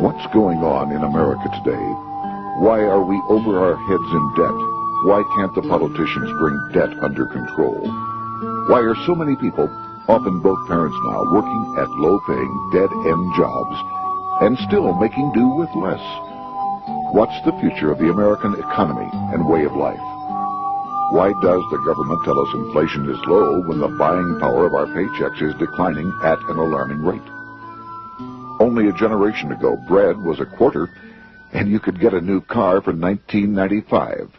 What's going on in America today? Why are we over our heads in debt? Why can't the politicians bring debt under control? Why are so many people, often both parents now, working at low-paying, dead-end jobs and still making do with less? What's the future of the American economy and way of life? Why does the government tell us inflation is low when the buying power of our paychecks is declining at an alarming rate? Only a generation ago, bread was a quarter, and you could get a new car for $19.95.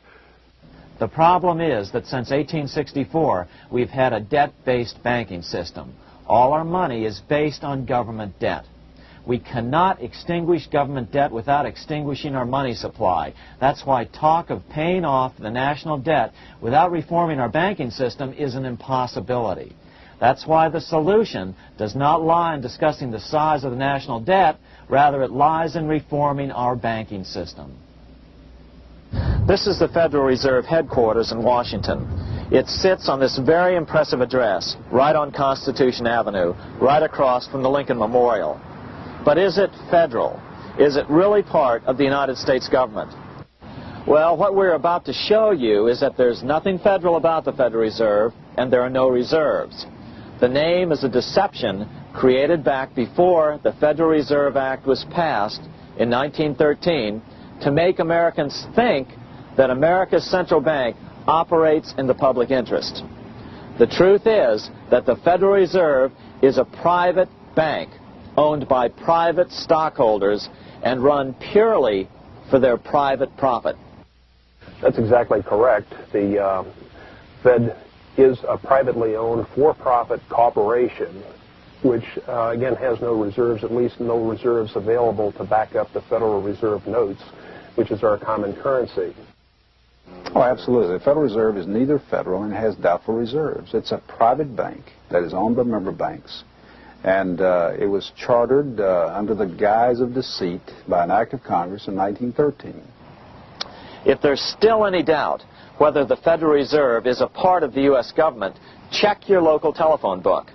The problem is that since 1864, we've had a debt-based banking system. All our money is based on government debt. We cannot extinguish government debt without extinguishing our money supply. That's why talk of paying off the national debt without reforming our banking system is an impossibility. That's why the solution does not lie in discussing the size of the national debt, rather it lies in reforming our banking system. This is the Federal Reserve headquarters in Washington. It sits on this very impressive address, right on Constitution Avenue, right across from the Lincoln Memorial. But is it federal? Is it really part of the United States government? Well, what we're about to show you is that there's nothing federal about the Federal Reserve, and there are no reserves. The name is a deception created back before the Federal Reserve Act was passed in 1913 to make Americans think that America's central bank operates in the public interest. The truth is that the Federal Reserve is a private bank owned by private stockholders and run purely for their private profit. That's exactly correct. The Fed is a privately owned for-profit corporation which, again, has no reserves, at least no reserves available to back up the Federal Reserve notes, which is our common currency. Oh, absolutely. The Federal Reserve is neither federal and has doubtful reserves. It's a private bank that is owned by member banks. And it was chartered under the guise of deceit by an act of Congress in 1913. If there's still any doubt whether the Federal Reserve is a part of the U.S. government, check your local telephone book.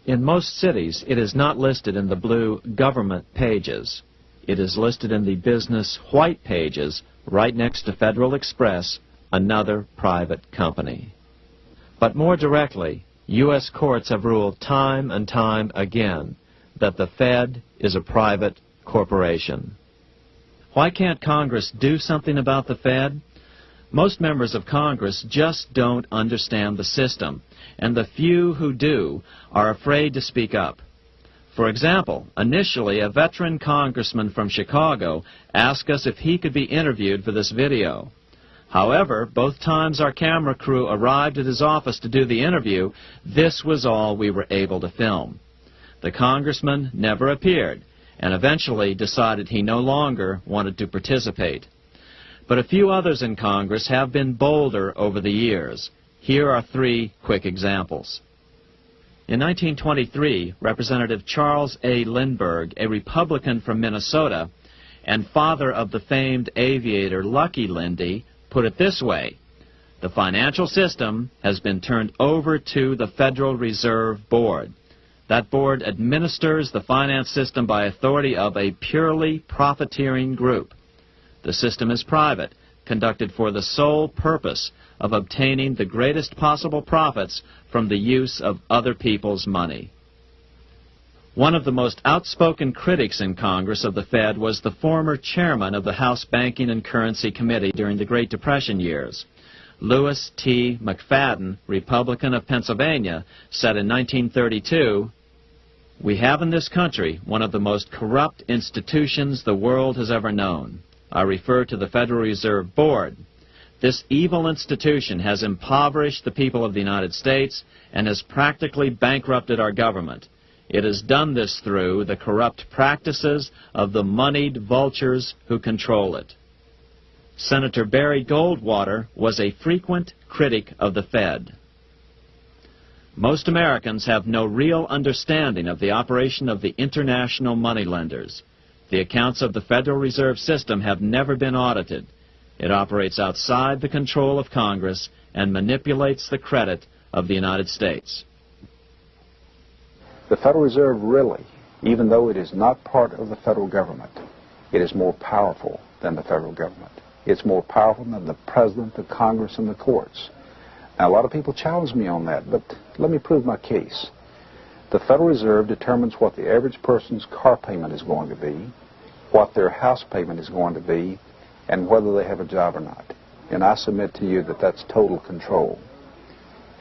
In most cities, it is not listed in the blue government pages. It is listed in the business white pages right next to Federal Express, another private company. But more directly, U.S. courts have ruled time and time again that the Fed is a private corporation. Why can't Congress do something about the Fed? Most members of Congress just don't understand the system, and the few who do are afraid to speak up. For example, initially a veteran congressman from Chicago asked us if he could be interviewed for this video. However, both times our camera crew arrived at his office to do the interview, this was all we were able to film. The congressman never appeared, and eventually decided he no longer wanted to participate. But a few others in Congress have been bolder over the years. Here are three quick examples. In 1923, Representative Charles A. Lindbergh, a Republican from Minnesota, and father of the famed aviator Lucky Lindy, put it this way: the financial system has been turned over to the Federal Reserve Board. That board administers the finance system by authority of a purely profiteering group. The system is private, conducted for the sole purpose of obtaining the greatest possible profits from the use of other people's money. One of the most outspoken critics in Congress of the Fed was the former chairman of the House Banking and Currency Committee during the Great Depression years. Lewis T. McFadden, Republican of Pennsylvania, said in 1932, "We have in this country one of the most corrupt institutions the world has ever known. I refer to the Federal Reserve Board. This evil institution has impoverished the people of the United States and has practically bankrupted our government. It has done this through the corrupt practices of the moneyed vultures who control it." Senator Barry Goldwater was a frequent critic of the Fed. Most Americans have no real understanding of the operation of the international moneylenders. The accounts of the Federal Reserve System have never been audited. It operates outside the control of Congress and manipulates the credit of the United States. The Federal Reserve really even though it is not part of the federal government, it is more powerful than the federal government. It's more powerful than the president, the Congress, and the courts. Now, a lot of people challenge me on that, but let me prove my case. The Federal Reserve determines what the average person's car payment is going to be, what their house payment is going to be, and whether they have a job or not. And I submit to you that that's total control.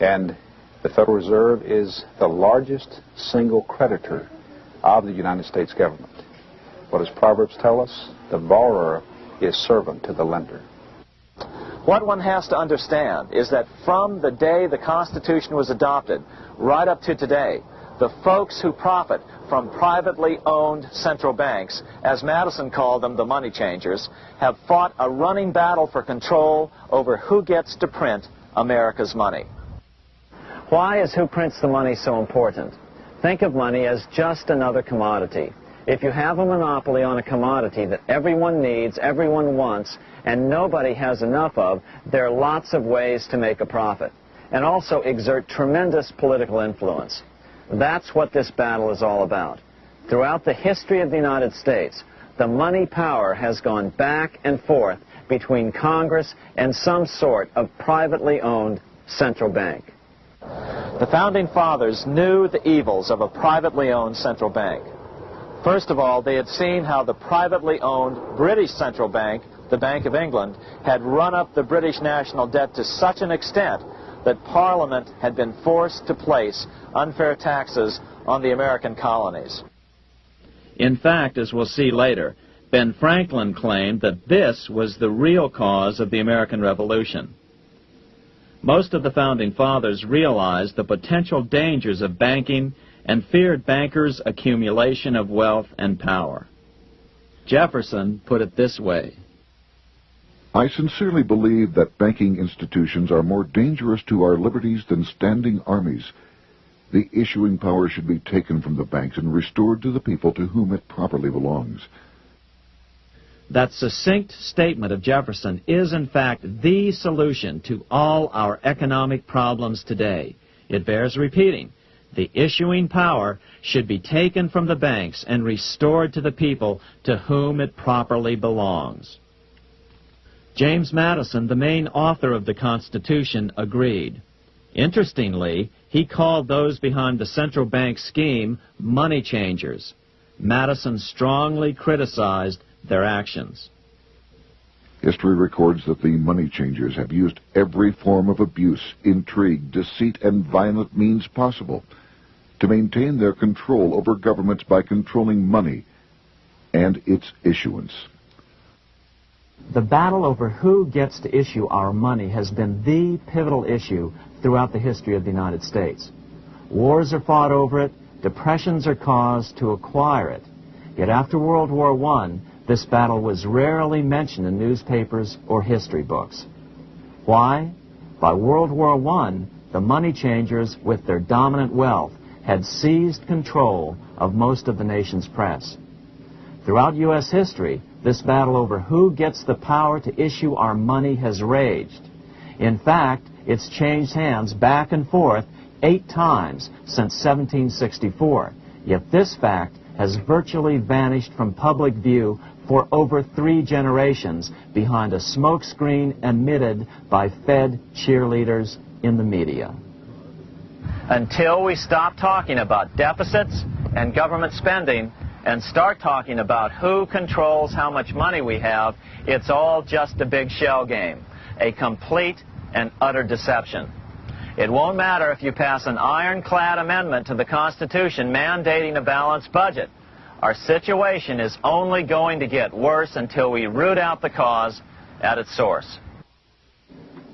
And the Federal Reserve is the largest single creditor of the United States government. What does Proverbs tell us? The borrower is servant to the lender. What one has to understand is that from the day the Constitution was adopted right up to today, the folks who profit from privately owned central banks, as Madison called them, the money changers, have fought a running battle for control over who gets to print America's money. Why is who prints the money so important? Think of money as just another commodity. If you have a monopoly on a commodity that everyone needs, everyone wants, and nobody has enough of, there are lots of ways to make a profit, and also exert tremendous political influence. That's what this battle is all about. Throughout the history of the United States, the money power has gone back and forth between Congress and some sort of privately owned central bank. The Founding Fathers knew the evils of a privately owned central bank. First of all, they had seen how the privately owned British central bank, the Bank of England, had run up the British national debt to such an extent that Parliament had been forced to place unfair taxes on the American colonies. In fact, as we'll see later, Ben Franklin claimed that this was the real cause of the American Revolution. Most of the Founding Fathers realized the potential dangers of banking and feared bankers' accumulation of wealth and power. Jefferson put it this way: I sincerely believe that banking institutions are more dangerous to our liberties than standing armies. The issuing power should be taken from the banks and restored to the people to whom it properly belongs. That succinct statement of Jefferson is, in fact, the solution to all our economic problems today. It bears repeating. The issuing power should be taken from the banks and restored to the people to whom it properly belongs. James Madison, the main author of the Constitution, agreed. Interestingly, he called those behind the central bank scheme money changers. Madison strongly criticized their actions. History records that the money changers have used every form of abuse, intrigue, deceit, and violent means possible to maintain their control over governments by controlling money and its issuance. The battle over who gets to issue our money has been the pivotal issue throughout the history of the United States. Wars are fought over it, depressions are caused to acquire it. Yet after World War I, this battle was rarely mentioned in newspapers or history books. Why? By World War I, the money changers, with their dominant wealth, had seized control of most of the nation's press. Throughout U.S. history, this battle over who gets the power to issue our money has raged. In fact, it's changed hands back and forth 8 times since 1764. Yet this fact has virtually vanished from public view for over 3 generations behind a smokescreen emitted by Fed cheerleaders in the media. Until we stop talking about deficits and government spending and start talking about who controls how much money we have, it's all just a big shell game, a complete and utter deception. It won't matter if you pass an ironclad amendment to the Constitution mandating a balanced budget. Our situation is only going to get worse until we root out the cause at its source.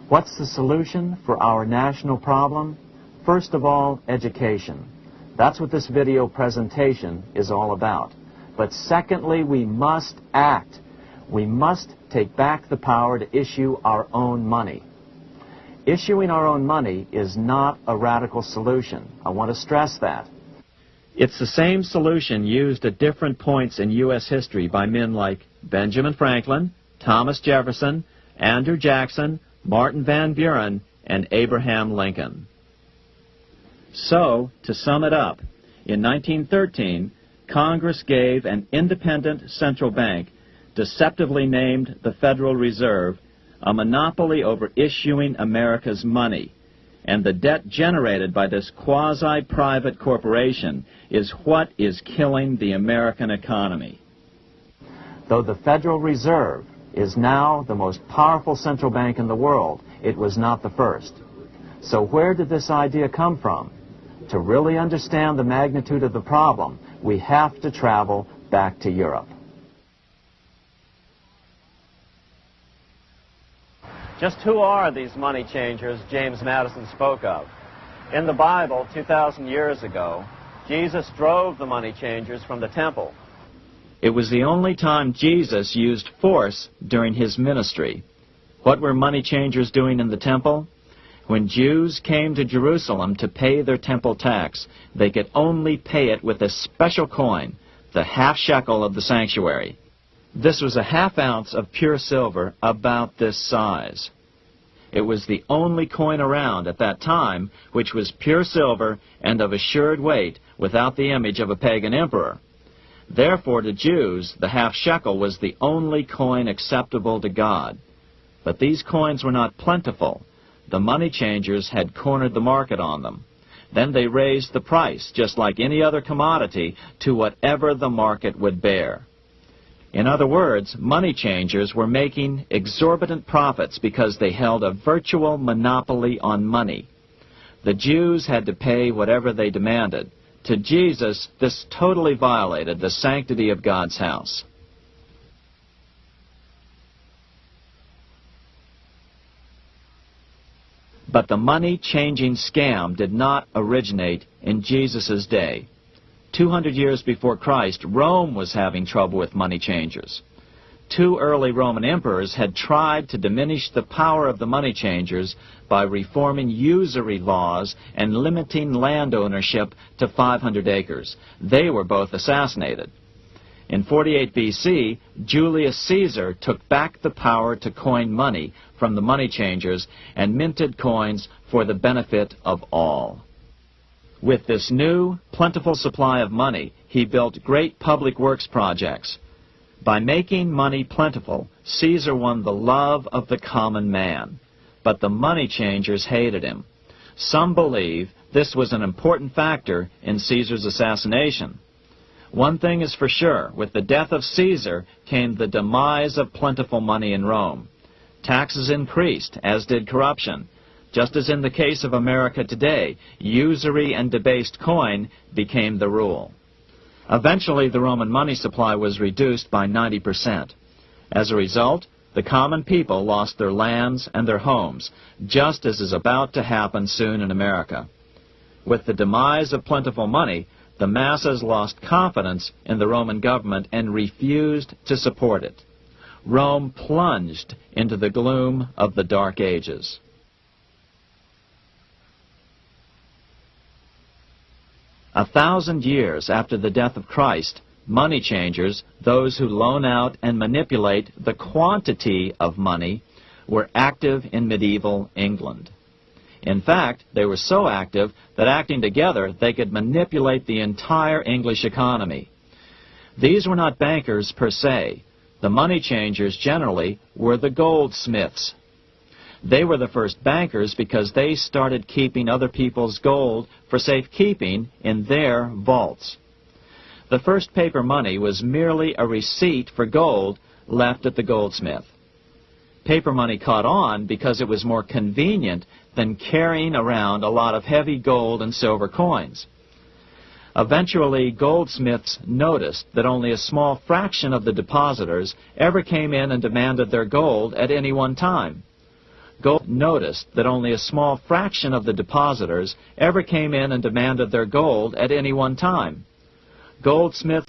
What's the solution for our national problem? First of all, education. That's what this video presentation is all about. But secondly, we must act. We must take back the power to issue our own money. Issuing our own money is not a radical solution. I want to stress that. It's the same solution used at different points in U.S. history by men like Benjamin Franklin, Thomas Jefferson, Andrew Jackson, Martin Van Buren, and Abraham Lincoln. So, to sum it up, in 1913, Congress gave an independent central bank, deceptively named the Federal Reserve, a monopoly over issuing America's money. And the debt generated by this quasi-private corporation is what is killing the American economy. Though the Federal Reserve is now the most powerful central bank in the world, it was not the first. So where did this idea come from? To really understand the magnitude of the problem, we have to travel back to Europe. Just who are these money changers James Madison spoke of? In the Bible, 2,000 years ago, Jesus drove the money changers from the temple. It was the only time Jesus used force during his ministry. What were money changers doing in the temple? When Jews came to Jerusalem to pay their temple tax, they could only pay it with a special coin, the half shekel of the sanctuary. This was a half ounce of pure silver about this size. It was the only coin around at that time which was pure silver and of assured weight without the image of a pagan emperor. Therefore, to Jews, the half shekel was the only coin acceptable to God. But these coins were not plentiful. The money changers had cornered the market on them. Then they raised the price, just like any other commodity, to whatever the market would bear. In other words, money changers were making exorbitant profits because they held a virtual monopoly on money. The Jews had to pay whatever they demanded. To Jesus, this totally violated the sanctity of God's house. But the money-changing scam did not originate in Jesus' day. 200 years before Christ, Rome was having trouble with money changers. 2 early Roman emperors had tried to diminish the power of the money changers by reforming usury laws and limiting land ownership to 500 acres. They were both assassinated. In 48 BC, Julius Caesar took back the power to coin money from the money changers and minted coins for the benefit of all. With this new, plentiful supply of money, he built great public works projects. By making money plentiful, Caesar won the love of the common man. But the money changers hated him. Some believe this was an important factor in Caesar's assassination. One thing is for sure, with the death of Caesar came the demise of plentiful money in Rome. Taxes increased, as did corruption. Just as in the case of America today, usury and debased coin became the rule. Eventually, the Roman money supply was reduced by 90%. As a result, the common people lost their lands and their homes, just as is about to happen soon in America. With the demise of plentiful money, the masses lost confidence in the Roman government and refused to support it. Rome plunged into the gloom of the Dark Ages. A 1,000 years after the death of Christ, money changers, those who loan out and manipulate the quantity of money, were active in medieval England. In fact, they were so active that acting together, they could manipulate the entire English economy. These were not bankers per se. The money changers generally were the goldsmiths. They were the first bankers because they started keeping other people's gold for safekeeping in their vaults. The first paper money was merely a receipt for gold left at the goldsmith. Paper money caught on because it was more convenient than carrying around a lot of heavy gold and silver coins. Eventually, goldsmiths noticed that only a small fraction of the depositors ever came in and demanded their gold at any one time. Goldsmiths noticed that only a small fraction of the depositors ever came in and demanded their gold at any one time. Goldsmiths